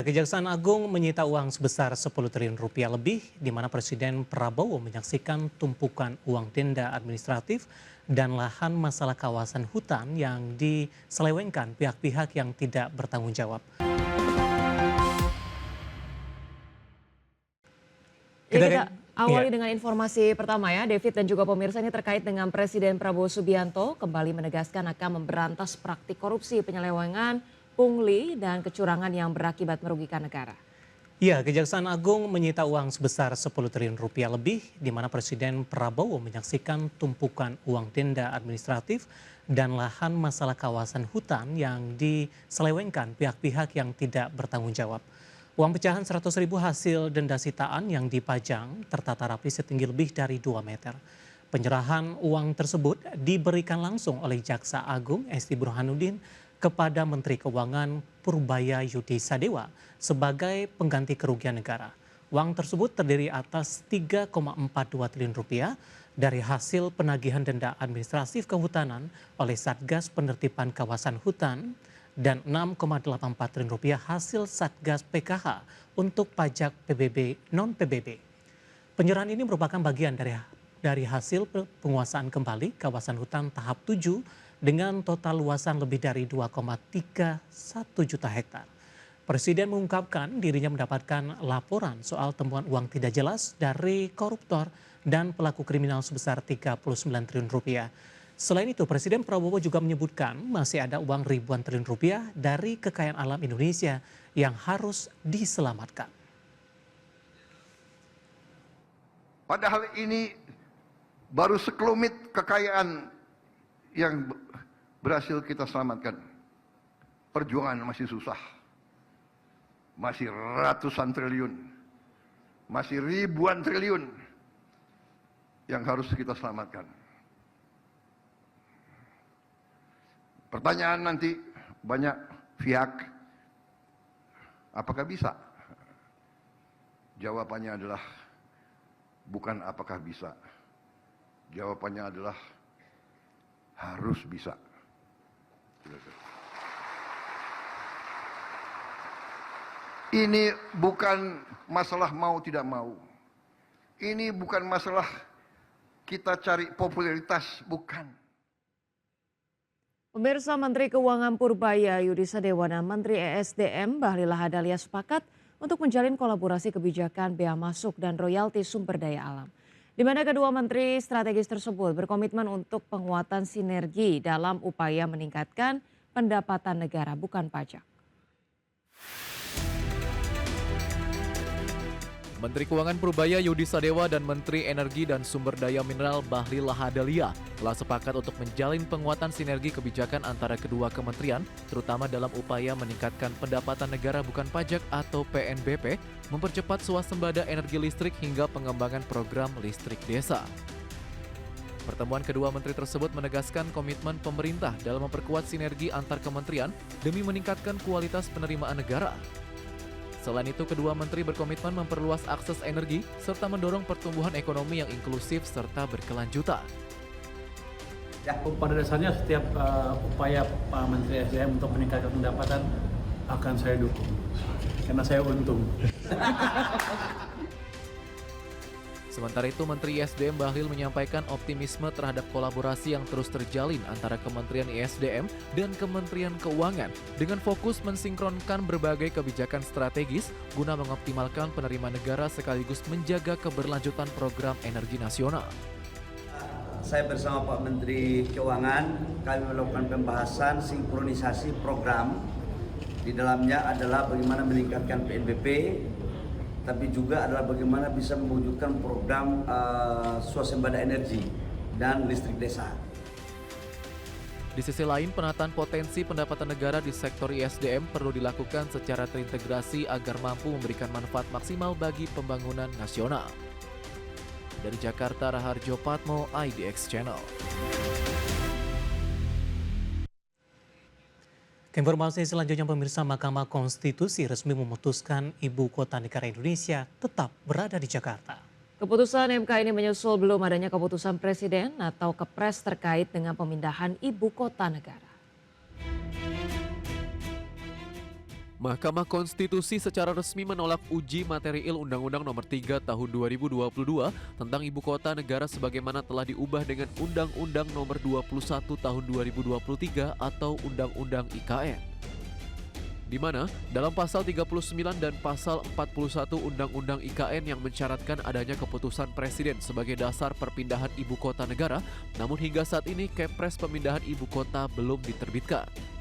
Kejaksaan Agung menyita uang sebesar 10 triliun rupiah lebih, di mana Presiden Prabowo menyaksikan tumpukan uang denda administratif dan lahan masalah kawasan hutan yang diselewengkan pihak-pihak yang tidak bertanggung jawab. Kita awali Iya. dengan informasi pertama ya, David dan juga pemirsa, ini terkait dengan Presiden Prabowo Subianto kembali menegaskan akan memberantas praktik korupsi, penyelewengan, pungli, dan kecurangan yang berakibat merugikan negara. Ya, Kejaksaan Agung menyita uang sebesar 10 triliun rupiah lebih, di mana Presiden Prabowo menyaksikan tumpukan uang denda administratif dan lahan masalah kawasan hutan yang diselewengkan pihak-pihak yang tidak bertanggung jawab. Uang pecahan 100.000 hasil denda sitaan yang dipajang tertata rapi setinggi lebih dari 2 meter. Penyerahan uang tersebut diberikan langsung oleh Jaksa Agung Esti Burhanuddin kepada Menteri Keuangan Purbaya Yudi Sadewa sebagai pengganti kerugian negara. Uang tersebut terdiri atas 3,42 triliun rupiah dari hasil penagihan denda administratif kehutanan oleh Satgas Penertiban Kawasan Hutan dan 6,84 triliun rupiah hasil Satgas PKH untuk pajak PBB non-PBB. Penyerahan ini merupakan bagian dari hasil penguasaan kembali kawasan hutan tahap 7 dengan total luasan lebih dari 2,31 juta hektar. Presiden mengungkapkan dirinya mendapatkan laporan soal temuan uang tidak jelas dari koruptor dan pelaku kriminal sebesar 39 triliun rupiah. Selain itu, Presiden Prabowo juga menyebutkan masih ada uang ribuan triliun rupiah dari kekayaan alam Indonesia yang harus diselamatkan. Padahal ini baru sekelumit kekayaan yang berhasil kita selamatkan. Perjuangan masih susah. Masih ratusan triliun. Masih ribuan triliun yang harus kita selamatkan. Pertanyaan nanti banyak pihak, apakah bisa? Jawabannya adalah bukan apakah bisa. Jawabannya adalah harus bisa. Ini bukan masalah mau tidak mau. Ini bukan masalah kita cari popularitas, bukan. Pemirsa, Menteri Keuangan Purbaya Yudi Sadewa dan Menteri ESDM Bahlil Lahadalia sepakat untuk menjalin kolaborasi kebijakan bea masuk dan royalti sumber daya alam. Di mana kedua menteri strategis tersebut berkomitmen untuk penguatan sinergi dalam upaya meningkatkan pendapatan negara bukan pajak. Menteri Keuangan Purbaya Yudi Sadewa dan Menteri Energi dan Sumber Daya Mineral Bahlil Lahadalia telah sepakat untuk menjalin penguatan sinergi kebijakan antara kedua kementerian, terutama dalam upaya meningkatkan pendapatan negara bukan pajak atau PNBP, mempercepat swasembada energi listrik hingga pengembangan program listrik desa. Pertemuan kedua menteri tersebut menegaskan komitmen pemerintah dalam memperkuat sinergi antar kementerian demi meningkatkan kualitas penerimaan negara. Selain itu, kedua menteri berkomitmen memperluas akses energi serta mendorong pertumbuhan ekonomi yang inklusif serta berkelanjutan. Ya, pada dasarnya setiap upaya Pak Menteri SDM untuk meningkatkan pendapatan akan saya dukung, karena saya untung. Sementara itu, Menteri ISDM Bahlil menyampaikan optimisme terhadap kolaborasi yang terus terjalin antara Kementerian ISDM dan Kementerian Keuangan dengan fokus mensinkronkan berbagai kebijakan strategis guna mengoptimalkan penerimaan negara sekaligus menjaga keberlanjutan program energi nasional. Saya bersama Pak Menteri Keuangan, kami melakukan pembahasan sinkronisasi program. Di dalamnya adalah bagaimana meningkatkan PNBP, tapi juga adalah bagaimana bisa mewujudkan program swasembada energi dan listrik desa. Di sisi lain, penataan potensi pendapatan negara di sektor ISDM perlu dilakukan secara terintegrasi agar mampu memberikan manfaat maksimal bagi pembangunan nasional. Dari Jakarta, Raharjo Patmo, IDX Channel. Informasi selanjutnya, pemirsa, Mahkamah Konstitusi resmi memutuskan Ibu Kota Negara Indonesia tetap berada di Jakarta. Keputusan MK ini menyusul belum adanya keputusan Presiden atau Kepres terkait dengan pemindahan Ibu Kota Negara. Mahkamah Konstitusi secara resmi menolak uji materiil Undang-Undang Nomor 3 Tahun 2022 tentang Ibu Kota Negara sebagaimana telah diubah dengan Undang-Undang Nomor 21 Tahun 2023 atau Undang-Undang IKN. Di mana dalam pasal 39 dan pasal 41 Undang-Undang IKN yang mensyaratkan adanya keputusan Presiden sebagai dasar perpindahan Ibu Kota Negara, namun hingga saat ini Kepres pemindahan Ibu Kota belum diterbitkan.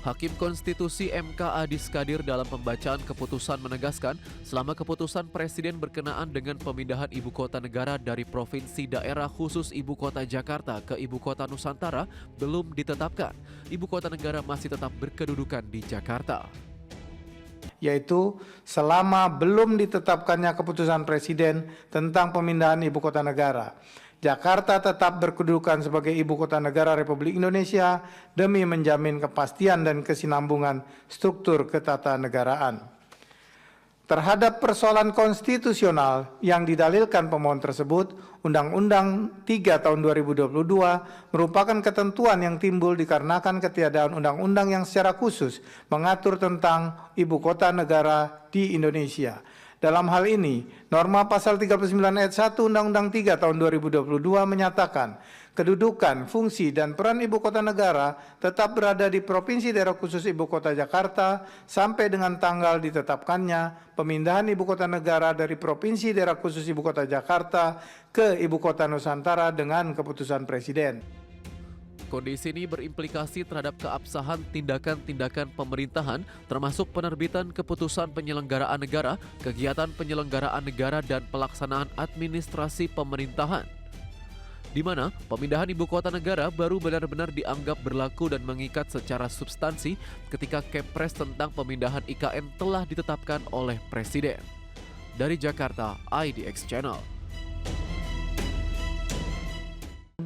Hakim Konstitusi MK Adis Kadir dalam pembacaan keputusan menegaskan selama keputusan Presiden berkenaan dengan pemindahan Ibu Kota Negara dari Provinsi Daerah Khusus Ibu Kota Jakarta ke Ibu Kota Nusantara belum ditetapkan, Ibu Kota Negara masih tetap berkedudukan di Jakarta. Yaitu selama belum ditetapkannya keputusan Presiden tentang pemindahan Ibu Kota Negara, Jakarta tetap berkedudukan sebagai Ibu Kota Negara Republik Indonesia demi menjamin kepastian dan kesinambungan struktur ketatanegaraan. Terhadap persoalan konstitusional yang didalilkan pemohon tersebut, Undang-Undang 3 Tahun 2022 merupakan ketentuan yang timbul dikarenakan ketiadaan undang-undang yang secara khusus mengatur tentang Ibu Kota Negara di Indonesia. Dalam hal ini, norma pasal 39 ayat 1 Undang-Undang 3 tahun 2022 menyatakan kedudukan, fungsi, dan peran Ibu Kota Negara tetap berada di Provinsi Daerah Khusus Ibu Kota Jakarta sampai dengan tanggal ditetapkannya pemindahan Ibu Kota Negara dari Provinsi Daerah Khusus Ibu Kota Jakarta ke Ibu Kota Nusantara dengan keputusan Presiden. Kondisi ini berimplikasi terhadap keabsahan tindakan-tindakan pemerintahan termasuk penerbitan keputusan penyelenggaraan negara, kegiatan penyelenggaraan negara, dan pelaksanaan administrasi pemerintahan. Di mana pemindahan Ibu Kota Negara baru benar-benar dianggap berlaku dan mengikat secara substansi ketika Kepres tentang pemindahan IKN telah ditetapkan oleh Presiden. Dari Jakarta, IDX Channel.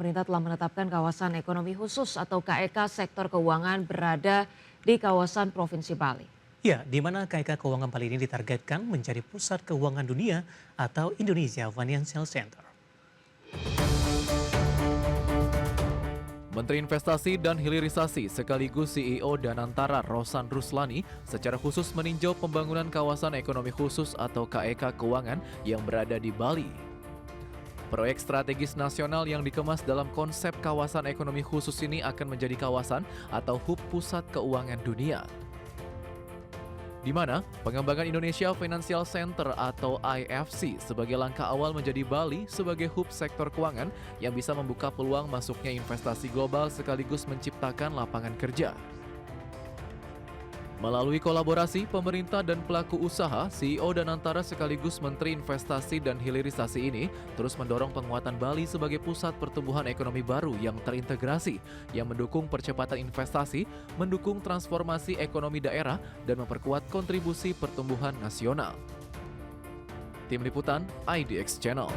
Pemerintah telah menetapkan kawasan ekonomi khusus atau KEK sektor keuangan berada di kawasan Provinsi Bali. Ya, di mana KEK Keuangan Bali ini ditargetkan menjadi pusat keuangan dunia atau Indonesia Financial Center. Menteri Investasi dan Hilirisasi sekaligus CEO Danantara Rosan Ruslani secara khusus meninjau pembangunan kawasan ekonomi khusus atau KEK Keuangan yang berada di Bali. Proyek strategis nasional yang dikemas dalam konsep kawasan ekonomi khusus ini akan menjadi kawasan atau hub pusat keuangan dunia. Di mana pengembangan Indonesia Financial Center atau IFC sebagai langkah awal menjadi Bali sebagai hub sektor keuangan yang bisa membuka peluang masuknya investasi global sekaligus menciptakan lapangan kerja. Melalui kolaborasi pemerintah dan pelaku usaha, CEO Danantara sekaligus Menteri Investasi dan Hilirisasi ini terus mendorong penguatan Bali sebagai pusat pertumbuhan ekonomi baru yang terintegrasi, yang mendukung percepatan investasi, mendukung transformasi ekonomi daerah, dan memperkuat kontribusi pertumbuhan nasional. Tim Liputan IDX Channel.